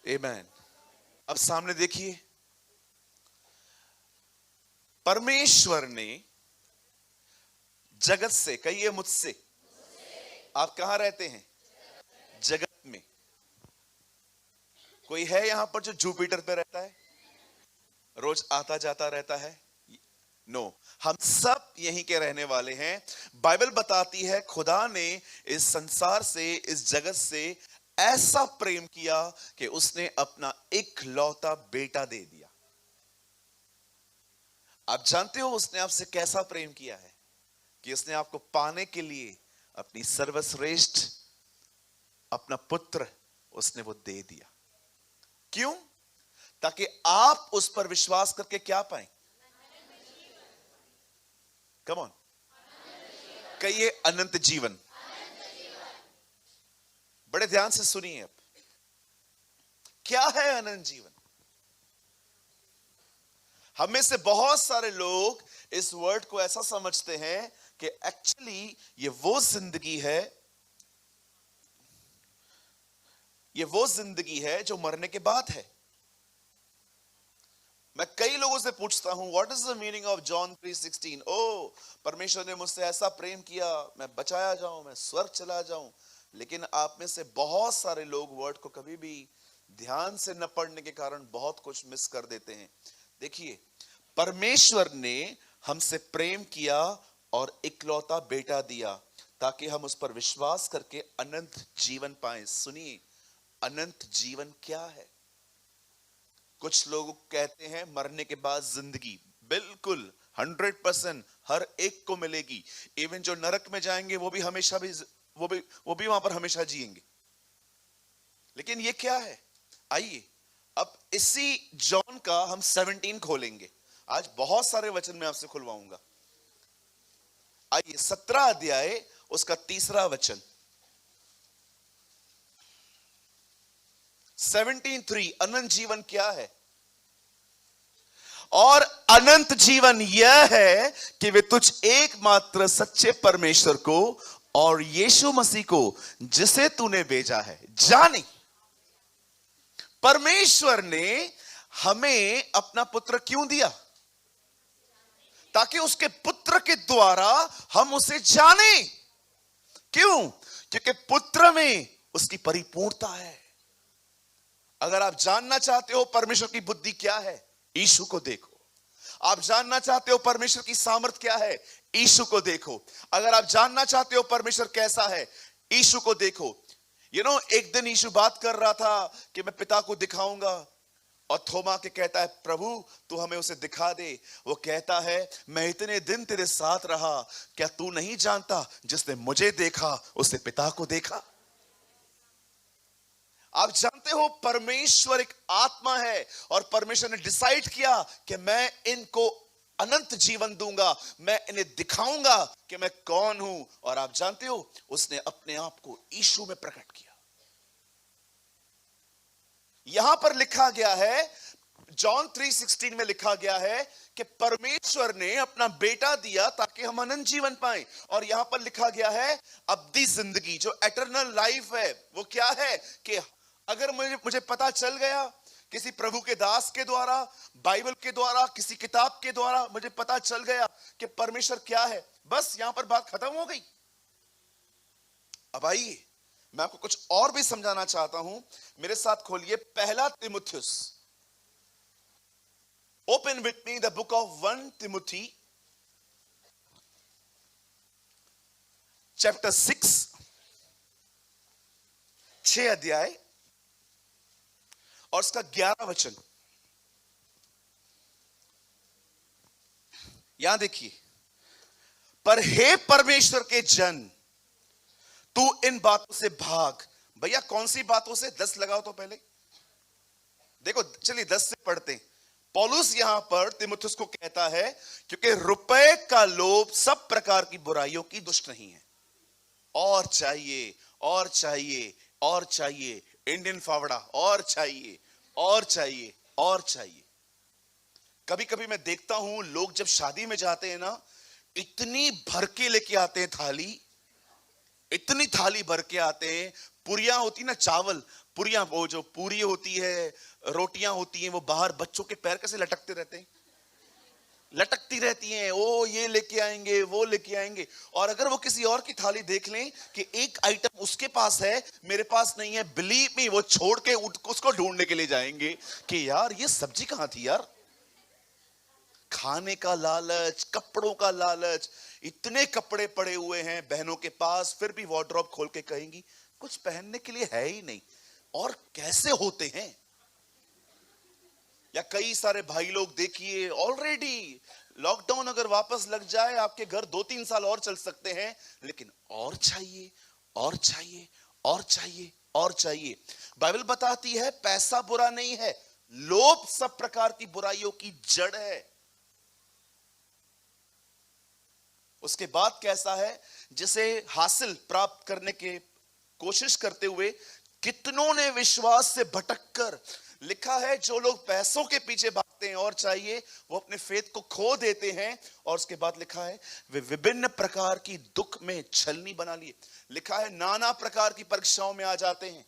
आमेन। अब सामने देखिए, परमेश्वर ने जगत से, कहिए मुझसे, आप कहां रहते हैं? जगत में। कोई है यहां पर जो जुपिटर पे रहता है, रोज आता जाता रहता है? नो, हम सब यहीं के रहने वाले हैं। बाइबल बताती है खुदा ने इस संसार से, इस जगत से ऐसा प्रेम किया कि उसने अपना इकलौता बेटा दे दिया। आप जानते हो उसने आपसे कैसा प्रेम किया है? कि उसने आपको पाने के लिए अपनी सर्वश्रेष्ठ अपना पुत्र उसने वो दे दिया। क्यों? ताकि आप उस पर विश्वास करके क्या पाएं? कम ऑन, कहिए अनंत जीवन। बड़े ध्यान से सुनिए। अब क्या है अनंत जीवन? हम में से बहुत सारे लोग इस वर्ड को ऐसा समझते हैं कि एक्चुअली ये वो जिंदगी है जो मरने के बाद है। मैं कई लोगों से पूछता हूं, what is the meaning of John 3:16? ओ, परमेश्वर ने मुझसे ऐसा प्रेम किया, मैं बचाया जाऊं, मैं स्वर्ग चला जाऊं। लेकिन आप में से बहुत सारे लोग वर्ड को कभी भी ध्यान से न पढ़ने के कारण बहुत कुछ मिस कर देते हैं। देखिए, परमेश्वर ने हमसे प्रेम किया और इकलौता बेटा दिया ताकि हम उस पर विश्वास करके अनंत जीवन पाएं। सुनिए, अनंत जीवन क्या है? कुछ लोग कहते हैं मरने के बाद जिंदगी। बिल्कुल 100% हर एक को मिलेगी। इवन जो नरक में जाएंगे वो भी हमेशा वो भी वहां पर हमेशा जिएंगे। लेकिन ये क्या है? आइए अब इसी जॉन का हम 17 खोलेंगे। आज बहुत सारे वचन मैं आपसे खुलवाऊंगा। आइए 17 अध्याय उसका 3 वचन। 17:3 अनंत जीवन क्या है? और अनंत जीवन यह है कि वे तुझ एकमात्र सच्चे परमेश्वर को और यीशु मसीह को जिसे तूने भेजा है जाने। परमेश्वर ने हमें अपना पुत्र क्यों दिया? ताकि उसके पुत्र के द्वारा हम उसे जाने। क्यों? क्योंकि पुत्र में उसकी परिपूर्णता है। अगर आप जानना चाहते हो परमेश्वर की बुद्धि क्या है, यीशु को देखो। आप जानना चाहते हो परमेश्वर की सामर्थ क्या है, यीशु को देखो। अगर आप जानना चाहते हो परमेश्वर कैसा है, यीशु को देखो। एक दिन यीशु बात कर रहा था कि मैं पिता को दिखाऊंगा, और थोमा के कहता है प्रभु तू हमें उसे दिखा दे। वो कहता है मैं इतने दिन तेरे साथ रहा, क्या तू नहीं जानता जिसने मुझे देखा उसने पिता को देखा? आप जानते हो परमेश्वर एक आत्मा है और परमेश्वर ने डिसाइड किया कि मैं इनको अनंत जीवन दूंगा, मैं इन्हें दिखाऊंगा कि मैं कौन हूं। और आप जानते हो उसने अपने आप को यीशु में प्रकट किया। यहां पर लिखा गया है, जॉन 3:16 में लिखा गया है कि परमेश्वर ने अपना बेटा दिया ताकि हम अनंत जीवन पाएं। और यहां पर लिखा गया है अब्दी जिंदगी, जो एटर्नल लाइफ है, वो क्या है कि अगर मुझे पता चल गया किसी प्रभु के दास के द्वारा, बाइबल के द्वारा, किसी किताब के द्वारा मुझे पता चल गया कि परमेश्वर क्या है, बस यहां पर बात खत्म हो गई। अब आइए मैं आपको कुछ और भी समझाना चाहता हूं। मेरे साथ खोलिए पहला तिमुथियुस। Open with me the book of 1 Timothy chapter 6 अध्याय और उसका 11 वचन। यहां देखिए, पर हे परमेश्वर के जन तू इन बातों से भाग। भैया कौन सी बातों से? 10 लगाओ तो पहले देखो। चलिए 10 से पढ़ते हैं। पौलुस यहां पर तिमुथियुस को कहता है क्योंकि रुपए का लोभ सब प्रकार की बुराइयों की दुष्ट नहीं है। और चाहिए और चाहिए और चाहिए, इंडियन फावड़ा, और चाहिए और चाहिए और चाहिए। कभी कभी मैं देखता हूं लोग जब शादी में जाते हैं ना, इतनी भर के लेके आते हैं थाली, इतनी थाली भर के आते हैं, पुरियां होती ना, चावल पुरियां, वो जो पूरी होती है, रोटियां होती हैं, वो बाहर बच्चों के पैर कैसे लटकते रहते हैं, लटकती रहती हैं, ओ ये लेके आएंगे वो लेके आएंगे। और अगर वो किसी और की थाली देख लें कि एक आइटम उसके पास है मेरे पास नहीं है, बिलीव मी वो छोड़ के उसको ढूंढने के लिए जाएंगे कि यार ये सब्जी कहां थी यार। खाने का लालच, कपड़ों का लालच, इतने कपड़े पड़े हुए हैं बहनों के पास, फिर भी वार्डरोब खोल के कहेंगी कुछ पहनने के लिए है ही नहीं। और कैसे होते हैं। या कई सारे भाई लोग देखिए, ऑलरेडी लॉकडाउन अगर वापस लग जाए आपके घर 2-3 साल और चल सकते हैं, लेकिन और चाहिए और चाहिए और चाहिए और चाहिए। बाइबल बताती है पैसा बुरा नहीं है, लोभ सब प्रकार की बुराइयों की जड़ है। उसके बाद कैसा है, जिसे हासिल प्राप्त करने के कोशिश करते हुए कितनों ने विश्वास से भटककर, लिखा है जो लोग पैसों के पीछे भागते हैं और चाहिए, वो अपने फेथ को खो देते हैं। और उसके बाद लिखा है वे विभिन्न प्रकार की दुख में छलनी बना लिए। लिखा है नाना प्रकार की परीक्षाओं में आ जाते हैं,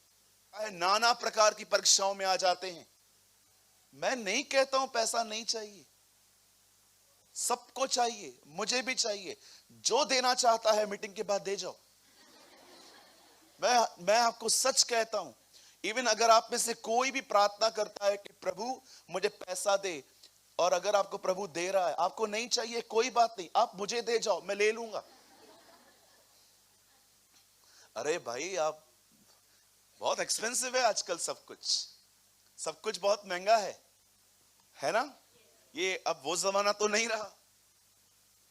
नाना प्रकार की परीक्षाओं में आ जाते हैं। मैं नहीं कहता हूं पैसा नहीं चाहिए, सबको चाहिए, मुझे भी चाहिए। जो देना चाहता है मीटिंग के बाद दे जाओ। मैं आपको सच कहता हूं, इवन अगर आप में से कोई भी प्रार्थना करता है कि प्रभु मुझे पैसा दे, और अगर आपको प्रभु दे रहा है, आपको नहीं चाहिए, कोई बात नहीं, आप मुझे दे जाओ, मैं ले लूंगा। अरे भाई आप बहुत एक्सपेंसिव है आजकल, सब कुछ बहुत महंगा है ना। ये अब वो जमाना तो नहीं रहा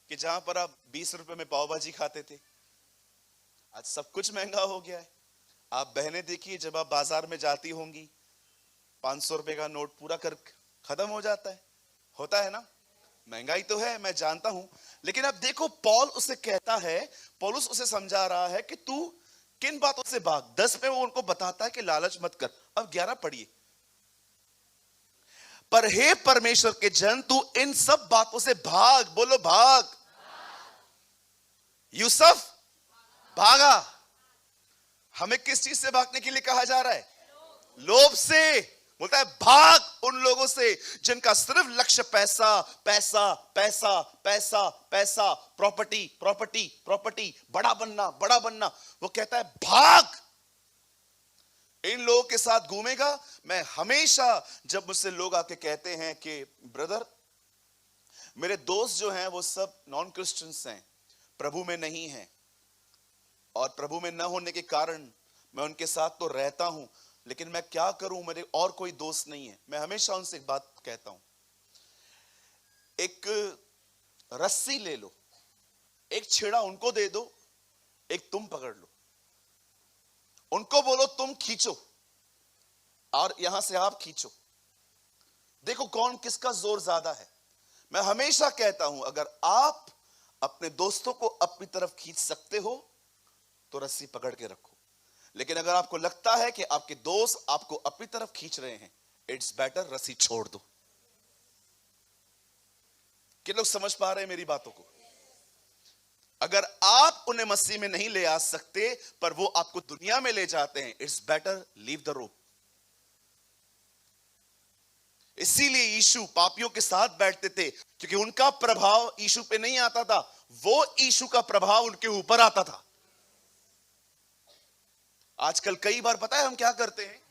कि जहां पर आप 20 रुपए में पाव भाजी खाते थे। आज सब कुछ महंगा हो गया है। आप बहनें देखिए, जब आप बाजार में जाती होंगी, 500 रुपए का नोट पूरा कर खत्म हो जाता है, होता है ना। महंगाई तो है, मैं जानता हूं, लेकिन अब देखो पौल उसे कहता है, पौलुस उसे समझा रहा है कि तू किन बातों से भाग। 10 में वो उनको बताता है कि लालच मत कर। अब 11 पढ़िए, पर हे परमेश्वर के जन तू इन सब बातों से भाग। बोलो भाग। यूसुफ भागा। हमें किस चीज से भागने के लिए कहा जा रहा है? लोभ से। बोलता है भाग उन लोगों से जिनका सिर्फ लक्ष्य पैसा पैसा पैसा पैसा पैसा, प्रॉपर्टी प्रॉपर्टी प्रॉपर्टी, बड़ा बनना बड़ा बनना। वो कहता है भाग, इन लोगों के साथ घूमेगा। मैं हमेशा जब मुझसे लोग आके कहते हैं कि ब्रदर मेरे दोस्त जो हैं वो सब नॉन क्रिश्चियंस हैं, प्रभु में नहीं हैं, और प्रभु में न होने के कारण मैं उनके साथ तो रहता हूं, लेकिन मैं क्या करूं, मेरे और कोई दोस्त नहीं है। मैं हमेशा उनसे एक बात कहता हूं, एक रस्सी ले लो, एक छेड़ा उनको दे दो, एक तुम पकड़ लो। उनको बोलो तुम खींचो और यहां से आप खींचो, देखो कौन किसका जोर ज्यादा है। मैं हमेशा कहता हूं अगर आप अपने दोस्तों को अपनी तरफ खींच सकते हो तो रस्सी पकड़ के रखो, लेकिन अगर आपको लगता है कि आपके दोस्त आपको अपनी तरफ खींच रहे हैं, इट्स बेटर रस्सी छोड़ दो। कि लोग समझ पा रहे हैं मेरी बातों को? अगर आप उन्हें मसीह में नहीं ले आ सकते पर वो आपको दुनिया में ले जाते हैं, it's better leave the rope. इसीलिए यीशु पापियों के साथ बैठते थे, क्योंकि उनका प्रभाव यीशु पे नहीं आता था, वो यीशु का प्रभाव उनके ऊपर आता था। आजकल कई बार पता है हम क्या करते हैं,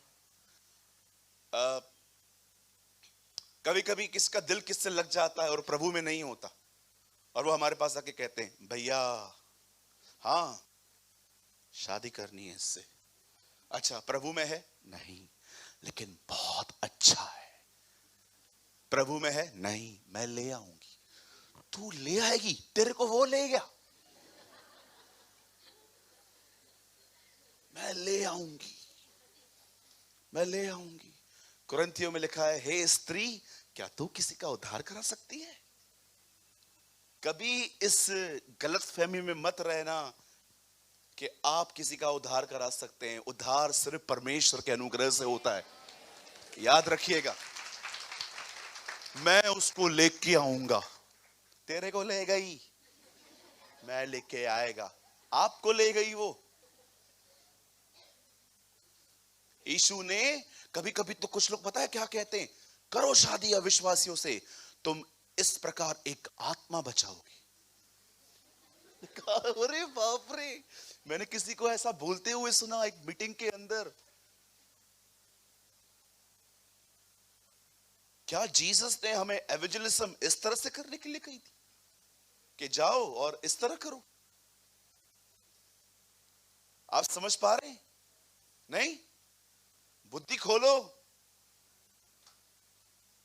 कभी कभी किसका दिल किससे लग जाता है और प्रभु में नहीं होता, और वो हमारे पास आके कहते हैं भैया हाँ शादी करनी है इससे। अच्छा प्रभु में है? नहीं, लेकिन बहुत अच्छा है। प्रभु में है? नहीं, मैं ले आऊंगी। तू ले आएगी? तेरे को वो ले गया, मैं ले आऊंगी, मैं ले आऊंगी। कुरिन्थियों में लिखा है, हे स्त्री क्या तू किसी का उद्धार करा सकती है? कभी इस गलत फहमी में मत रहना कि आप किसी का उद्धार करा सकते हैं। उद्धार सिर्फ परमेश्वर के अनुग्रह से होता है, याद रखिएगा। मैं उसको लेके आऊंगा, तेरे को ले गई, मैं लेके आएगा। आपको ले गई वो, यीशु ने कभी कभी तो कुछ लोग पता है क्या कहते हैं, करो शादी अविश्वासियों से, तुम इस प्रकार एक आत्मा बचाओगे। अरे बाप रे, मैंने किसी को ऐसा बोलते हुए सुना एक मीटिंग के अंदर। क्या जीसस ने हमें एवेंजलिज्म इस तरह से करने के लिए कही थी कि जाओ और इस तरह करो? आप समझ पा रहे हैं? नहीं, बुद्धि खोलो।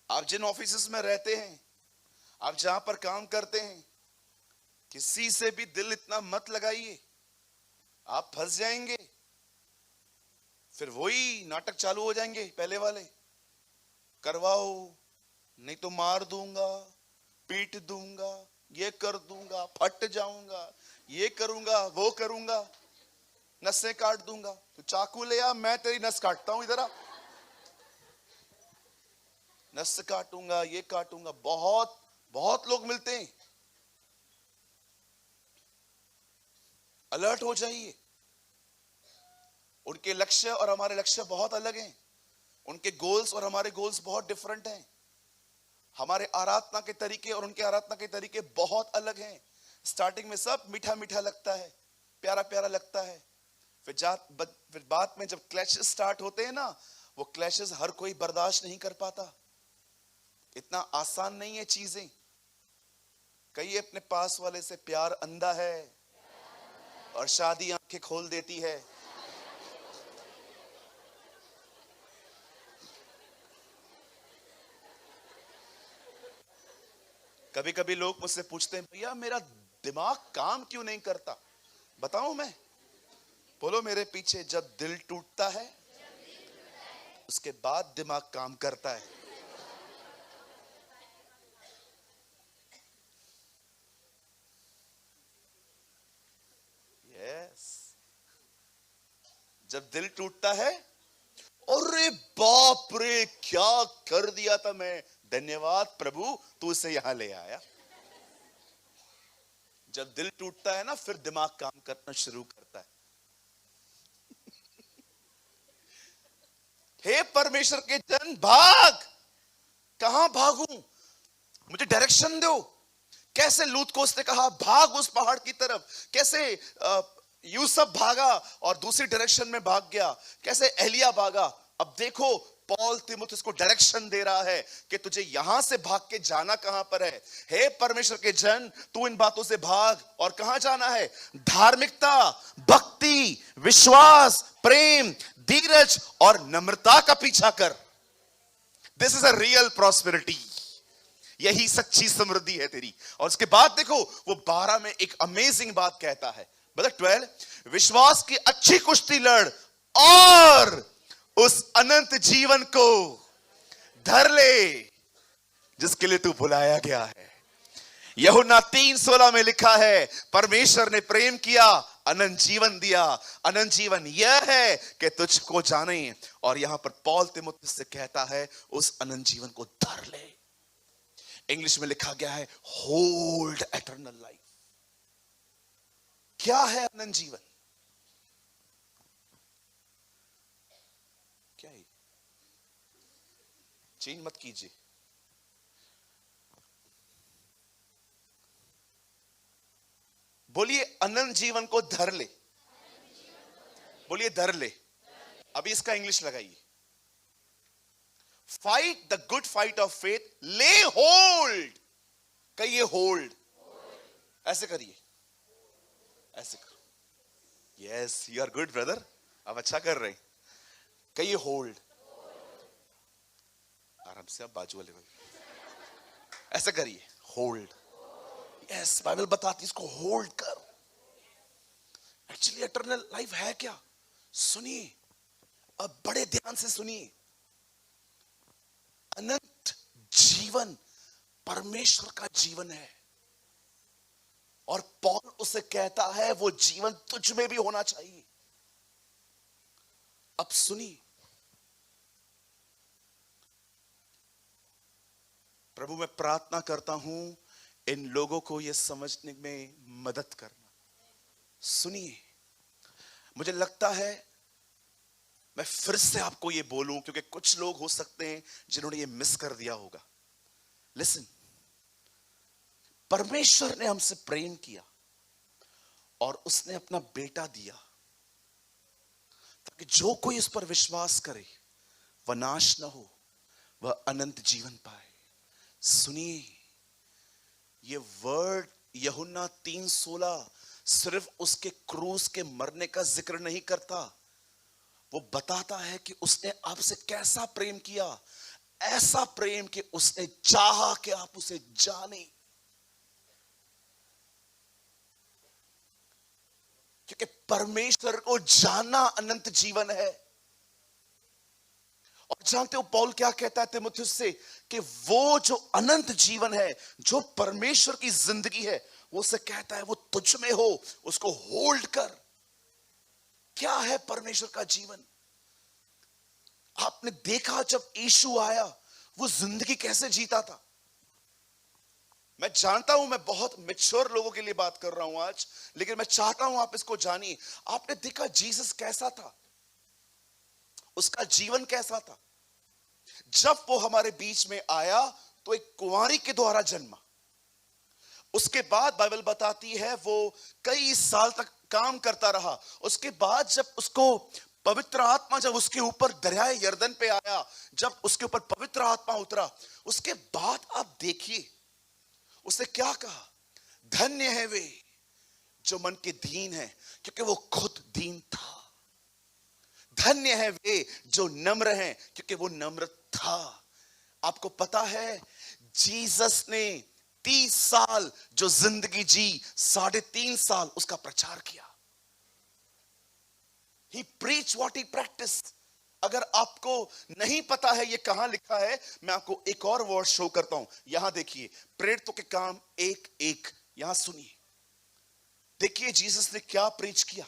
आप जिन ऑफिसेस में रहते हैं, आप जहां पर काम करते हैं, किसी से भी दिल इतना मत लगाइए, आप फंस जाएंगे। फिर वही नाटक चालू हो जाएंगे पहले वाले, करवाओ नहीं तो मार दूंगा, पीट दूंगा, ये कर दूंगा, फट जाऊंगा, ये करूंगा, वो करूंगा, नसें काट दूंगा। तो चाकू ले आ, मैं तेरी नस काटता हूं, इधर आ, नस काटूंगा, ये काटूंगा। बहुत बहुत लोग मिलते हैं। अलर्ट हो जाइए। उनके लक्ष्य और हमारे लक्ष्य बहुत अलग हैं। उनके गोल्स और हमारे गोल्स बहुत डिफरेंट हैं। हमारे आराधना के तरीके और उनके आराधना के तरीके बहुत अलग हैं। स्टार्टिंग में सब मीठा मीठा लगता है, प्यारा प्यारा लगता है। फिर बाद में जब क्लैशेस स्टार्ट होते हैं ना, वो क्लैशेस हर कोई बर्दाश्त नहीं कर पाता। इतना आसान नहीं है चीजें। कहिए अपने पास वाले से, प्यार अंधा है और शादी आंखें खोल देती है। कभी कभी लोग मुझसे पूछते हैं, भैया मेरा दिमाग काम क्यों नहीं करता? बताऊं मैं? बोलो मेरे पीछे, जब दिल टूटता है उसके बाद दिमाग काम करता है। यस, जब दिल टूटता है, अरे बाप रे क्या कर दिया था मैं, धन्यवाद प्रभु तू इसे यहां ले आया। जब दिल टूटता है ना, फिर दिमाग काम करना शुरू करता है। हे परमेश्वर के जन, भाग। कहां भागूं? मुझे डायरेक्शन दो। कैसे लूत को उसने कहा भाग उस पहाड़ की तरफ, कैसे यूसुफ भागा और दूसरी डायरेक्शन में भाग गया, कैसे एलिया भागा। अब देखो पॉल तीमुथियुस को डायरेक्शन दे रहा है कि तुझे यहां से भाग के जाना कहां पर है। हे परमेश्वर के जन, तू इन बातों से भाग और कहां जाना है? धार्मिकता, भक्ति, विश्वास, प्रेम, धीरज और नम्रता का पीछा कर। This is a real prosperity. यही सच्ची समृद्धि है तेरी। और उसके बाद देखो वो 12 में एक अमेजिंग बात कहता है। मतलब 12, विश्वास की अच्छी कुश्ती लड़ और उस अनंत जीवन को धर ले जिसके लिए तू बुलाया गया है। यूहन्ना 3:16 में लिखा है, परमेश्वर ने प्रेम किया, अनंत जीवन दिया। अनंत जीवन यह है कि तुझको जाने। और यहां पर पॉल तीमुथियुस से कहता है उस अनंत जीवन को धर ले। इंग्लिश में लिखा गया है होल्ड एटर्नल लाइफ। क्या है अनंत जीवन? क्या है? चेंज मत कीजिए। बोलिए अनंत जीवन को धर ले। बोलिए धर ले। अभी इसका इंग्लिश लगाइए। Fight the good fight of faith, lay hold. कहिए होल्ड। ऐसे करिए, ऐसे करो। Yes, you are good brother, आप अच्छा कर रहे हैं। कहिए होल्ड। आराम से, आप बाजू वाले ऐसे करिए, होल्ड। यस, बाइबल बताती इसको होल्ड कर। एक्चुअली इटर्नल लाइफ है क्या? सुनिए, अब बड़े ध्यान से सुनिए। अनंत जीवन परमेश्वर का जीवन है और पौल उसे कहता है वो जीवन तुझ में भी होना चाहिए। अब सुनिए, प्रभु मैं प्रार्थना करता हूं इन लोगों को यह समझने में मदद करना। सुनिए, मुझे लगता है मैं फिर से आपको ये बोलूं क्योंकि कुछ लोग हो सकते हैं जिन्होंने ये मिस कर दिया होगा। लिसन, परमेश्वर ने हमसे प्रेम किया और उसने अपना बेटा दिया ताकि जो कोई इस पर विश्वास करे वह नाश ना हो, वह अनंत जीवन पाए। सुनिए, ये वर्ड यूहन्ना 3:16 सिर्फ उसके क्रूस के मरने का जिक्र नहीं करता, वो बताता है कि उसने आपसे कैसा प्रेम किया, ऐसा प्रेम कि उसने चाहा कि आप उसे जाने। क्योंकि परमेश्वर को जानना अनंत जीवन है। और जानते हो पौल क्या कहता है तीमुथियुस से, कि वो जो अनंत जीवन है, जो परमेश्वर की जिंदगी है, वो उसे कहता है वो तुझ में हो, उसको होल्ड कर। क्या है परमेश्वर का जीवन? आपने देखा जब यीशु आया वो जिंदगी कैसे जीता था। मैं जानता हूं मैं बहुत मैच्योर लोगों के लिए बात कर रहा हूं आज, लेकिन मैं चाहता हूं आप इसको जानिए। आपने देखा जीसस कैसा था, उसका जीवन कैसा था। जब वो हमारे बीच में आया तो एक कुंवारी के द्वारा जन्मा। उसके बाद बाइबल बताती है वो कई साल तक काम करता रहा। उसके बाद जब उसको पवित्र आत्मा जब उसके ऊपर दरियाए यरदन पे आया, जब उसके ऊपर पवित्र आत्मा उतरा, उसके बाद आप देखिए उसने क्या कहा, धन्य है वे जो मन के दीन है, क्योंकि वो खुद दीन था। धन्य है वे जो नम्र हैं, क्योंकि वो नम्र था। आपको पता है जीसस ने 30 साल जो जिंदगी जी, 3.5 साल उसका प्रचार किया। He preached what he practiced। अगर आपको नहीं पता है ये कहां लिखा है, मैं आपको एक और वर्ड शो करता हूं। यहां देखिए, प्रेरितों के काम 1:1, यहां सुनिए। देखिए जीसस ने क्या प्रीच किया।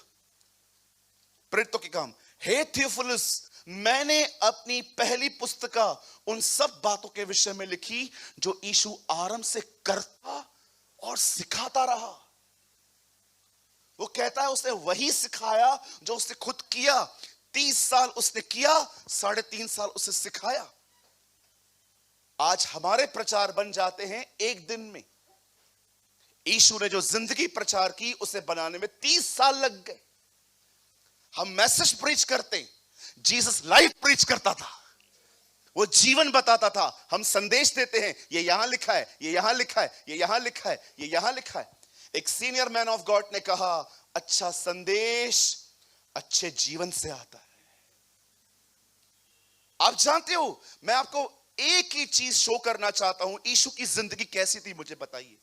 प्रेरितों के काम, हे थियोफिलुस, मैंने अपनी पहली पुस्तिका उन सब बातों के विषय में लिखी जो यीशु आरंभ से करता और सिखाता रहा। वो कहता है उसने वही सिखाया जो उसने खुद किया। 30 साल उसने किया, 3.5 साल उसे सिखाया। आज हमारे प्रचार बन जाते हैं एक दिन में। यीशु ने जो जिंदगी प्रचार की उसे बनाने में 30 साल लग गए। हम मैसेज प्रीच करते हैं, जीसस लाइफ प्रीच करता था, वो जीवन बताता था। हम संदेश देते हैं, ये यहां लिखा है, ये यहां लिखा है, ये यहां लिखा है, ये यहां लिखा है। एक सीनियर मैन ऑफ गॉड ने कहा, अच्छा संदेश अच्छे जीवन से आता है। आप जानते हो, मैं आपको एक ही चीज शो करना चाहता हूं, यीशु की जिंदगी कैसी थी मुझे बताइए।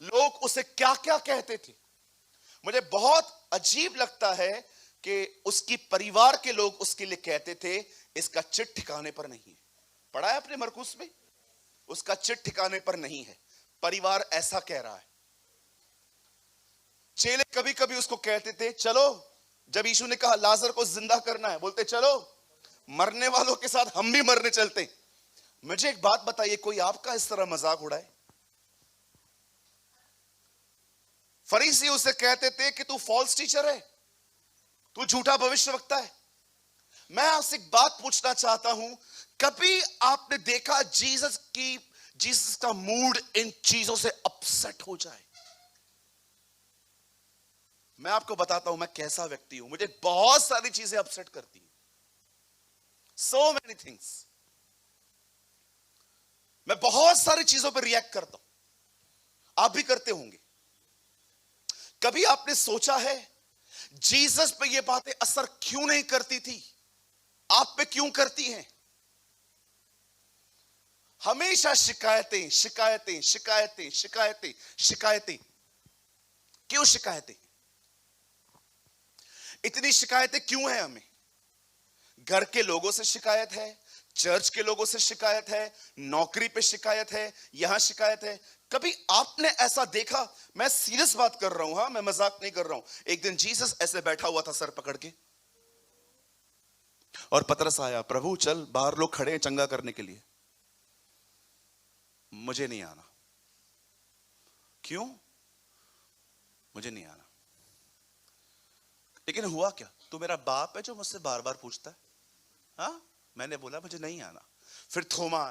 लोग उसे क्या क्या कहते थे। मुझे बहुत अजीब लगता है कि उसकी परिवार के लोग उसके लिए कहते थे, इसका चिट ठिकाने पर नहीं है। पढ़ा है अपने मरकुस में, उसका चिट ठिकाने पर नहीं है, परिवार ऐसा कह रहा है। चेले कभी कभी उसको कहते थे, चलो, जब यीशु ने कहा लाजर को जिंदा करना है, बोलते चलो मरने वालों के साथ हम भी मरने चलते। मुझे एक बात बताइए, कोई आपका इस तरह मजाक उड़ाए? फरीसी उसे कहते थे कि तू फॉल्स टीचर है, तू झूठा भविष्यवक्ता है। मैं आपसे एक बात पूछना चाहता हूं, कभी आपने देखा जीसस का मूड इन चीजों से अपसेट हो जाए? मैं आपको बताता हूं मैं कैसा व्यक्ति हूं। मुझे बहुत सारी चीजें अपसेट करती हैं, सो मेनी थिंग्स। मैं बहुत सारी चीजों पर रिएक्ट करता हूं, आप भी करते होंगे। कभी आपने सोचा है जीसस पे ये बातें असर क्यों नहीं करती थी, आप पे क्यों करती हैं? हमेशा शिकायतें शिकायतें शिकायतें शिकायतें शिकायतें। क्यों शिकायतें? इतनी शिकायतें क्यों हैं हमें? घर के लोगों से शिकायत है, चर्च के लोगों से शिकायत है, नौकरी पे शिकायत है, यहां शिकायत है। कभी आपने ऐसा देखा? मैं सीरियस बात कर रहा हूं, हां, मैं मजाक नहीं कर रहा हूं। एक दिन जीसस ऐसे बैठा हुआ था सर पकड़ के, और पतरस आया, प्रभु चल, बाहर लोग खड़े हैं चंगा करने के लिए। मुझे नहीं आना। क्यों? मुझे नहीं आना। लेकिन हुआ क्या? तू मेरा बाप है जो मुझसे बार बार पूछता है? हाँ, मैंने बोला मुझे नहीं आना। फिर थोमा